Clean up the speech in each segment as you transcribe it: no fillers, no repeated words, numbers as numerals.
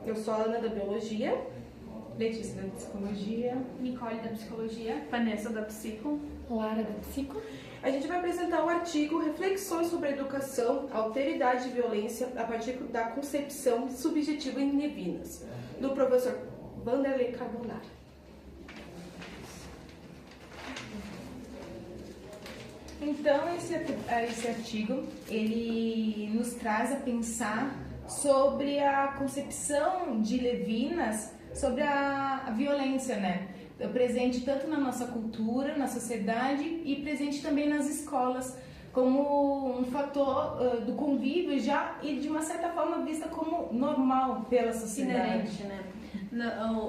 Eu sou a Ana da Biologia. Letícia da Psicologia. Nicole da Psicologia. Vanessa da Psico. Lara da Psico. A gente vai apresentar o artigo Reflexões sobre a Educação, Alteridade e Violência a partir da concepção subjetiva em Levinas, do professor Vanderlei Carbonara. Então, esse artigo, ele nos traz a pensar sobre a concepção de Levinas sobre a violência, né? Presente tanto na nossa cultura, na sociedade e presente também nas escolas, como um fator do convívio já e de uma certa forma vista como normal pela sociedade. Inerente, né?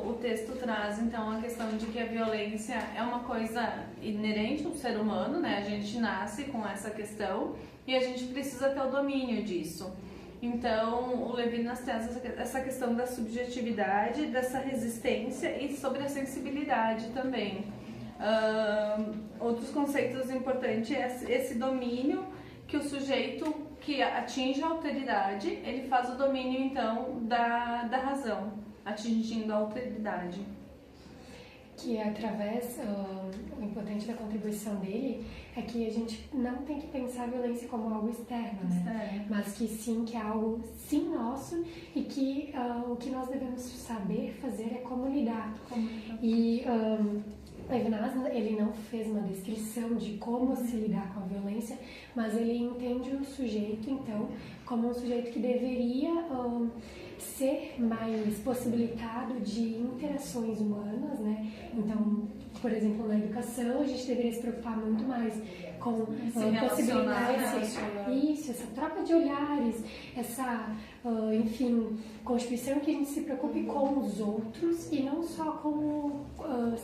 O texto traz então a questão de que a violência é uma coisa inerente ao ser humano, né? A gente nasce com essa questão e a gente precisa ter o domínio disso. Então, o Levinas traz essa questão da subjetividade, dessa resistência e sobre a sensibilidade também. Outros conceitos importantes é esse domínio que o sujeito que atinge a alteridade, ele faz o domínio então da razão, atingindo a alteridade. Que através, o importante da contribuição dele é que a gente não tem que pensar a violência como algo externo, né? Mas que sim, que é algo sim nosso e que o que nós devemos saber fazer é como lidar. E Levinas, ele não fez uma descrição de como se lidar com a violência, mas ele entende o sujeito, então, como um sujeito que deveria ser mais possibilitado de interações humanas, né? Então, por exemplo, na educação, a gente deveria se preocupar muito mais com possibilidades, essa troca de olhares, essa, enfim, constituição que a gente se preocupe com os outros e não só com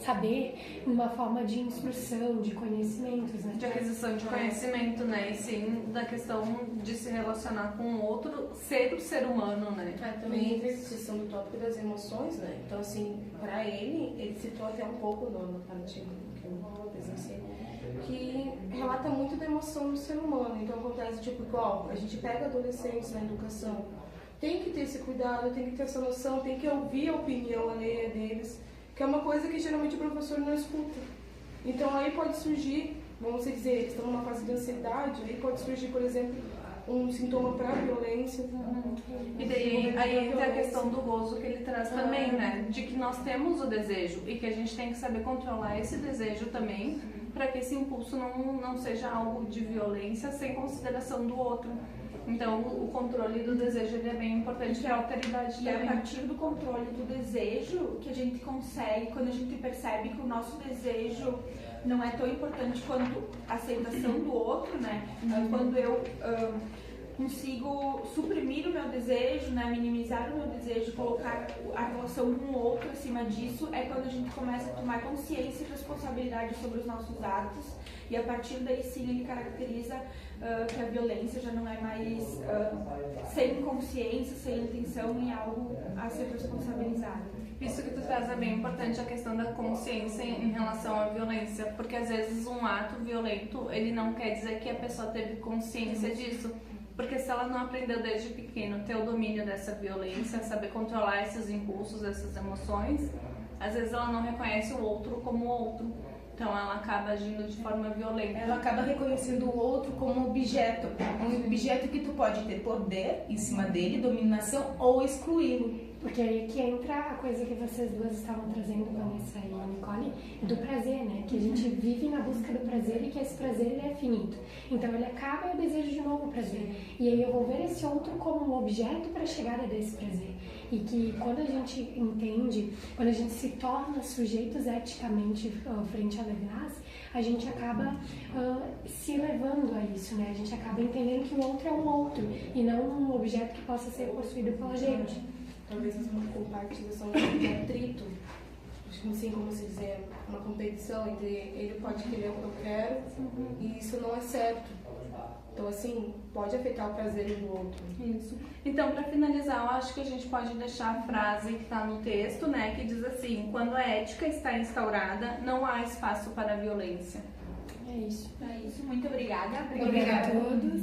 saber uma forma de instrução, de conhecimentos, né? De aquisição de conhecimento, né? E sim da questão de se relacionar com o outro, ser o ser humano, né? Também entra a questão do tópico das emoções, né? Então, assim, para ele citou até um pouco no artigo que eu presenciei, que relata muito da emoção do ser humano. Então, acontece, tipo, igual, a gente pega adolescentes na educação, tem que ter esse cuidado, tem que ter essa noção, tem que ouvir a opinião alheia deles, que é uma coisa que geralmente o professor não escuta. Então, aí pode surgir, vamos dizer, eles estão numa fase de ansiedade, aí pode surgir, por exemplo, um sintoma para a violência. E daí aí entra a questão do gozo que ele traz também, né? De que nós temos o desejo e que a gente tem que saber controlar esse desejo também, para que esse impulso não seja algo de violência sem consideração do outro. Então, o controle do desejo ele é bem importante, que é a alteridade também. E a partir do controle do desejo que a gente consegue, quando a gente percebe que o nosso desejo não é tão importante quanto a aceitação do outro, né? Quando eu consigo suprimir o meu desejo, né? Minimizar o meu desejo, colocar a relação com o outro acima disso, é quando a gente começa a tomar consciência e responsabilidade sobre os nossos atos, e a partir daí sim ele caracteriza que a violência já não é mais sem consciência, sem intenção, e algo a ser responsabilizado. Isso que tu traz é bem importante, a questão da consciência em relação à violência, porque às vezes um ato violento, ele não quer dizer que a pessoa teve consciência disso, porque se ela não aprendeu desde pequeno ter o domínio dessa violência, saber controlar esses impulsos, essas emoções, às vezes ela não reconhece o outro como outro, então ela acaba agindo de forma violenta. Ela acaba reconhecendo o outro como objeto, um objeto que tu pode ter poder em cima dele, dominação ou excluí-lo. Porque aí que entra a coisa que vocês duas estavam trazendo, Vanessa e Nicole, do prazer, né? Que a gente vive na busca do prazer e que esse prazer ele é finito. Então ele acaba e eu desejo de novo o prazer. E aí eu vou ver esse outro como um objeto para a chegada desse prazer. E que quando a gente entende, quando a gente se torna sujeitos eticamente frente a Levinas, a gente acaba se elevando a isso, né? A gente acaba entendendo que o outro é um outro e não um objeto que possa ser possuído pela gente. Talvez uma compartilhação de atrito, assim como se dizer, uma competição entre ele pode querer o que eu quero e isso não é certo. Então, assim, pode afetar o prazer do outro. Isso. Então, para finalizar, eu acho que a gente pode deixar a frase que está no texto, né, que diz assim: quando a ética está instaurada, não há espaço para a violência. É isso. É isso. Muito obrigada. Obrigada a todos.